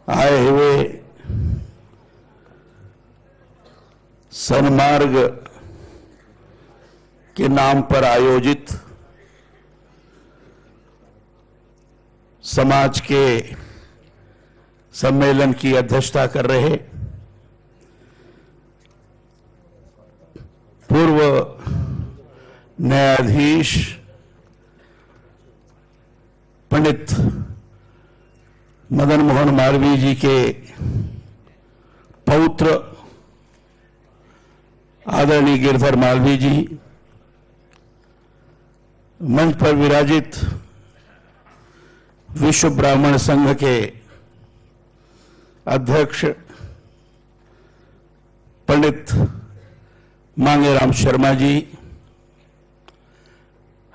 आए हुए सन्मार्ग के नाम पर आयोजित समाज के सम्मेलन की अध्यक्षता कर रहे पूर्व न्यायाधीश पंडित मदन मोहन मालवीय जी के पौत्र आदरणीय गिरधर मालवीय जी, मंच पर विराजित विश्व ब्राह्मण संघ के अध्यक्ष पंडित मांगेराम शर्मा जी,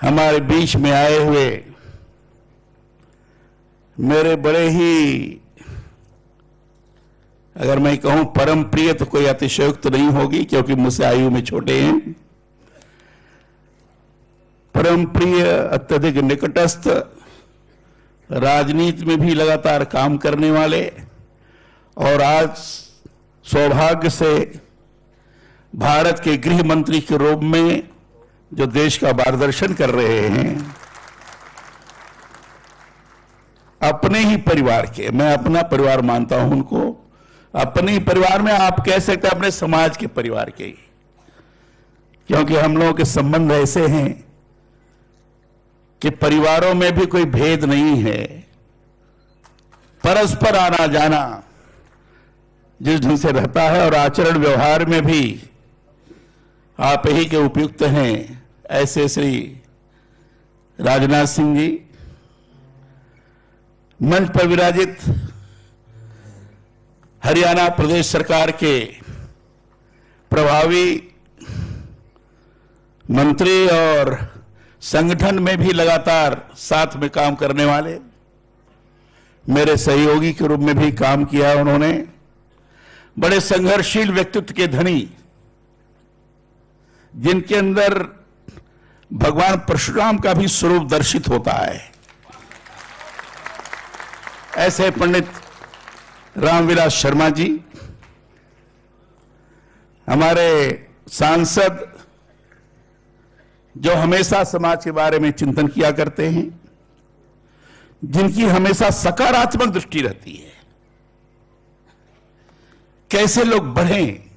हमारे बीच में आए हुए मेरे बड़े ही, अगर मैं कहूं परम प्रिय तो कोई अतिशयोक्ति नहीं होगी क्योंकि मुझसे आयु में छोटे हैं, परम प्रिय, अत्यधिक निकटस्थ, राजनीति में भी लगातार काम करने वाले और आज सौभाग्य से भारत के गृह मंत्री के रूप में जो देश का मार्गदर्शन कर रहे हैं, अपने ही परिवार के, मैं अपना परिवार मानता हूं उनको, अपने ही परिवार में, आप कह सकते हैं अपने समाज के परिवार के ही, क्योंकि हम लोगों के संबंध ऐसे हैं कि परिवारों में भी कोई भेद नहीं है, परस्पर आना जाना जिस ढंग से रहता है और आचरण व्यवहार में भी आप ही के उपयुक्त हैं, ऐसे श्री राजनाथ सिंह जी, मंच पर विराजित हरियाणा प्रदेश सरकार के प्रभावी मंत्री और संगठन में भी लगातार साथ में काम करने वाले, मेरे सहयोगी के रूप में भी काम किया उन्होंने, बड़े संघर्षशील व्यक्तित्व के धनी, जिनके अंदर भगवान परशुराम का भी स्वरूप दर्शित होता है, ऐसे पंडित रामविलास शर्मा जी, हमारे सांसद जो हमेशा समाज के बारे में चिंतन किया करते हैं, जिनकी हमेशा सकारात्मक दृष्टि रहती है, कैसे लोग बढ़ें,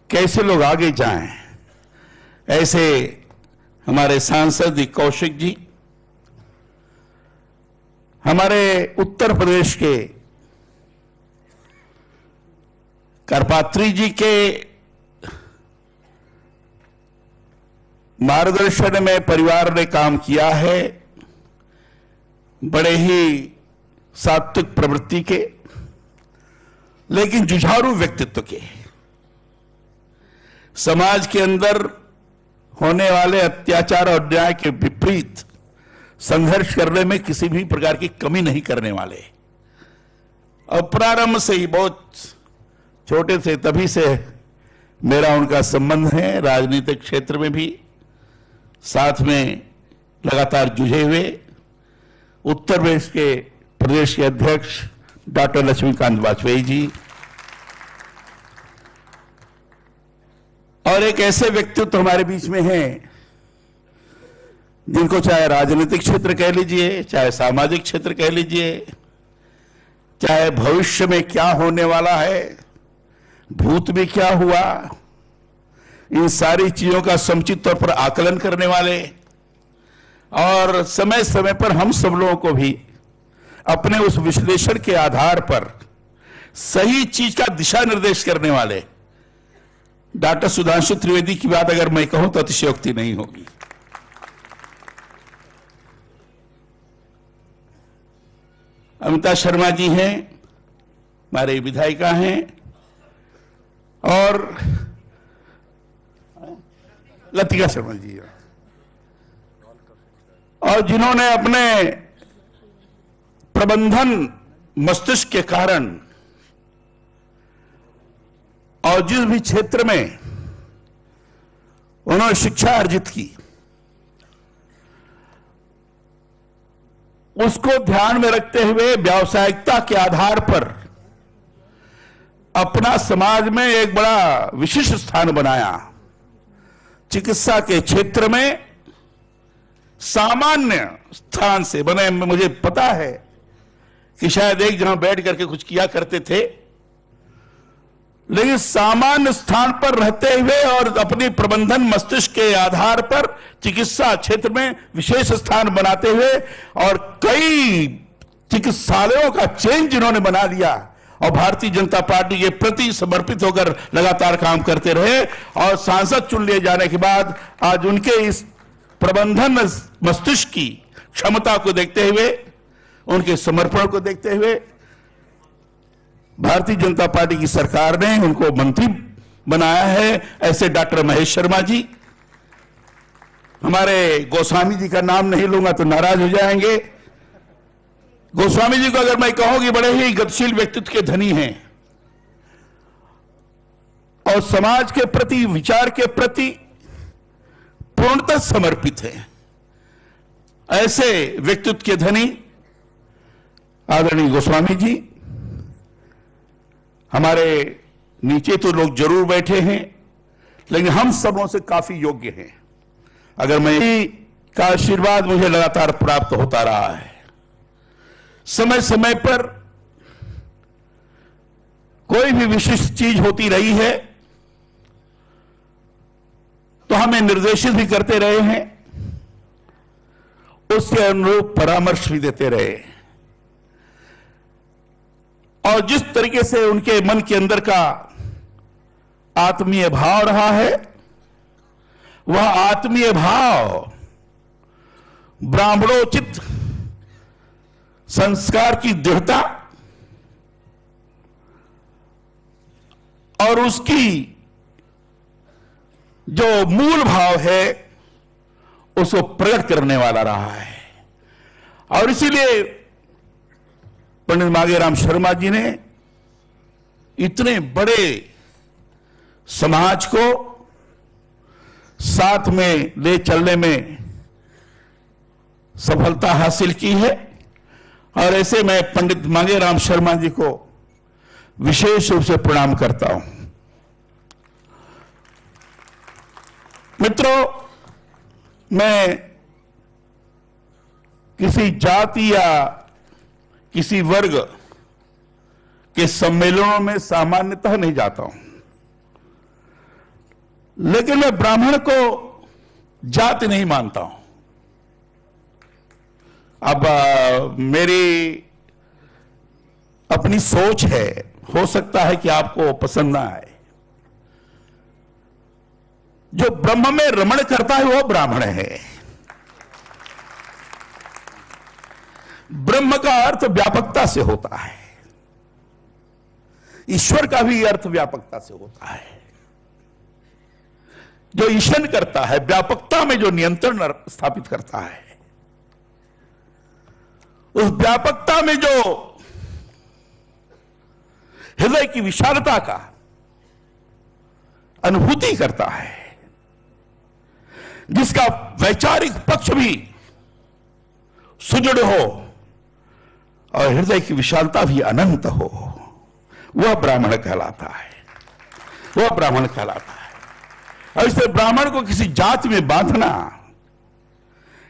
कैसे लोग आगे जाएं, ऐसे हमारे सांसद कौशिक जी, हमारे उत्तर प्रदेश के करपात्री जी के मार्गदर्शन में परिवार ने काम किया है, बड़े ही सात्विक प्रवृत्ति के लेकिन जुझारू व्यक्तित्व के, समाज के अंदर होने वाले अत्याचार और अन्याय के विपरीत संघर्ष करने में किसी भी प्रकार की कमी नहीं करने वाले, और प्रारंभ से ही, बहुत छोटे से, तभी से मेरा उनका संबंध है, राजनीतिक क्षेत्र में भी साथ में लगातार जुझे हुए उत्तर प्रदेश के अध्यक्ष डॉक्टर लक्ष्मीकांत वाजपेयी जी, और एक ऐसे व्यक्तित्व हमारे बीच में हैं जिनको चाहे राजनीतिक क्षेत्र कह लीजिए, चाहे सामाजिक क्षेत्र कह लीजिए, चाहे भविष्य में क्या होने वाला है, भूत में क्या हुआ, इन सारी चीजों का समुचित तौर पर आकलन करने वाले और समय समय पर हम सब लोगों को भी अपने उस विश्लेषण के आधार पर सही चीज का दिशा निर्देश करने वाले डॉक्टर सुधांशु त्रिवेदी की बात अगर मैं कहूं तो अतिशयोक्ति नहीं होगी। अमिता शर्मा जी हैं, हमारे विधायिका हैं, और लतिका शर्मा जी, और जिन्होंने अपने प्रबंधन मस्तिष्क के कारण और जिस भी क्षेत्र में उन्होंने शिक्षा अर्जित की, उसको ध्यान में रखते हुए व्यावसायिकता के आधार पर अपना समाज में एक बड़ा विशिष्ट स्थान बनाया। चिकित्सा के क्षेत्र में सामान्य स्थान से बने, मुझे पता है कि शायद एक जगह बैठ करके कुछ किया करते थे, लेकिन सामान्य स्थान पर रहते हुए और अपनी प्रबंधन मस्तिष्क के आधार पर चिकित्सा क्षेत्र में विशेष स्थान बनाते हुए और कई चिकित्सालयों का चेन जिन्होंने बना दिया और भारतीय जनता पार्टी के प्रति समर्पित होकर लगातार काम करते रहे और सांसद चुन लिए जाने के बाद आज उनके इस प्रबंधन मस्तिष्क की क्षमता को देखते हुए, उनके समर्पण को देखते हुए भारतीय जनता पार्टी की सरकार ने उनको मंत्री बनाया है। ऐसे डॉक्टर महेश शर्मा जी, हमारे गोस्वामी जी का नाम नहीं लूंगा तो नाराज हो जाएंगे। गोस्वामी जी को अगर मैं कहूं कि बड़े ही गतिशील व्यक्तित्व के धनी हैं और समाज के प्रति, विचार के प्रति पूर्णतः समर्पित हैं, ऐसे व्यक्तित्व के धनी आदरणीय गोस्वामी जी हमारे नीचे तो लोग जरूर बैठे हैं, लेकिन हम सबों से काफी योग्य हैं। अगर मैं का आशीर्वाद मुझे लगातार प्राप्त होता रहा है, समय समय पर कोई भी विशिष्ट चीज होती रही है तो हमें निर्देशित भी करते रहे हैं, उसके अनुरूप परामर्श भी देते रहे और जिस तरीके से उनके मन के अंदर का आत्मीय भाव रहा है, वह आत्मीय भाव ब्राह्मणोचित संस्कार की दृढ़ता और उसकी जो मूल भाव है उसको प्रकट करने वाला रहा है। और इसीलिए पंडित मांगेराम शर्मा जी ने इतने बड़े समाज को साथ में ले चलने में सफलता हासिल की है और ऐसे मैं पंडित मांगेराम शर्मा जी को विशेष रूप से प्रणाम करता हूं। मित्रों, मैं किसी जाति या किसी वर्ग के सम्मेलनों में सामान्यतः नहीं जाता हूं, लेकिन मैं ब्राह्मण को जाति नहीं मानता हूं। अब मेरी अपनी सोच है, हो सकता है कि आपको पसंद ना आए। जो ब्रह्म में रमण करता है वो ब्राह्मण है। ब्रह्म का अर्थ व्यापकता से होता है, ईश्वर का भी अर्थ व्यापकता से होता है। जो ईशन करता है, व्यापकता में जो नियंत्रण स्थापित करता है, उस व्यापकता में जो हृदय की विशालता का अनुभूति करता है, जिसका वैचारिक पक्ष भी सुदृढ़ हो और हृदय की विशालता भी अनंत हो, वह ब्राह्मण कहलाता है। वह ब्राह्मण कहलाता है। और इसलिए ब्राह्मण को किसी जाति में बांधना,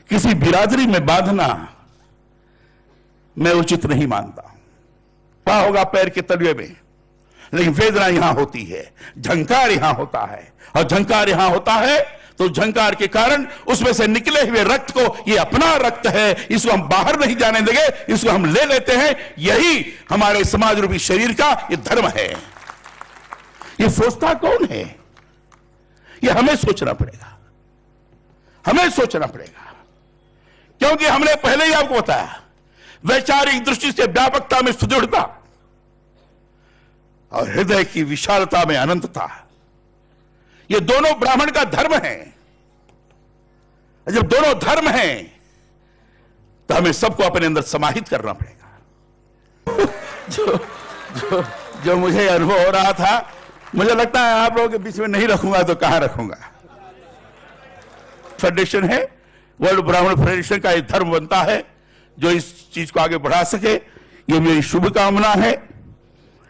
किसी बिरादरी में बांधना मैं उचित नहीं मानता। वहां होगा पैर के तलवे में, लेकिन वेदना यहां होती है, झंकार यहां होता है, और झंकार यहां होता है तो झंकार के कारण उसमें से निकले हुए रक्त को, ये अपना रक्त है, इसको हम बाहर नहीं जाने देंगे, इसको हम ले लेते हैं। यही हमारे समाज रूपी शरीर का ये धर्म है। ये सोचता कौन है? ये हमें सोचना पड़ेगा, हमें सोचना पड़ेगा, क्योंकि हमने पहले ही आपको बताया, वैचारिक दृष्टि से व्यापकता में सुदृढ़ता और हृदय की विशालता में अनंतता, ये दोनों ब्राह्मण का धर्म है। जब दोनों धर्म हैं तो हमें सबको अपने अंदर समाहित करना पड़ेगा। जो मुझे अनुभव हो रहा था, मुझे लगता है आप लोगों के बीच में नहीं रखूंगा तो कहां रखूंगा। फेडरेशन है, वर्ल्ड ब्राह्मण फेडरेशन का एक धर्म बनता है, जो इस चीज को आगे बढ़ा सके। ये मेरी शुभकामना है,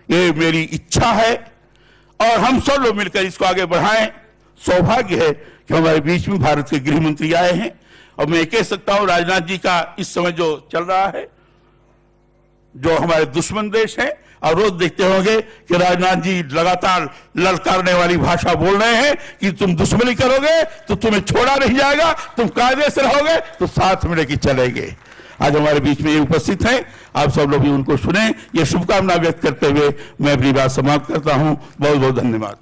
ये मेरी इच्छा है और हम सब लोग मिलकर इसको आगे बढ़ाएं। सौभाग्य है कि हमारे बीच में भारत के गृह मंत्री आए हैं और मैं कह सकता हूं राजनाथ जी का इस समय जो चल रहा है, जो हमारे दुश्मन देश है, और रोज देखते होंगे कि राजनाथ जी लगातार ललकारने वाली भाषा बोल रहे हैं कि तुम दुश्मनी करोगे तो तुम्हें छोड़ा नहीं जाएगा, तुम कायदे से रहोगे तो साथ में लेके चलेंगे। आज हमारे बीच में ये उपस्थित हैं, आप सब लोग भी उनको सुने। ये शुभकामना व्यक्त करते हुए मैं अपनी बात समाप्त करता हूं। बहुत बहुत धन्यवाद।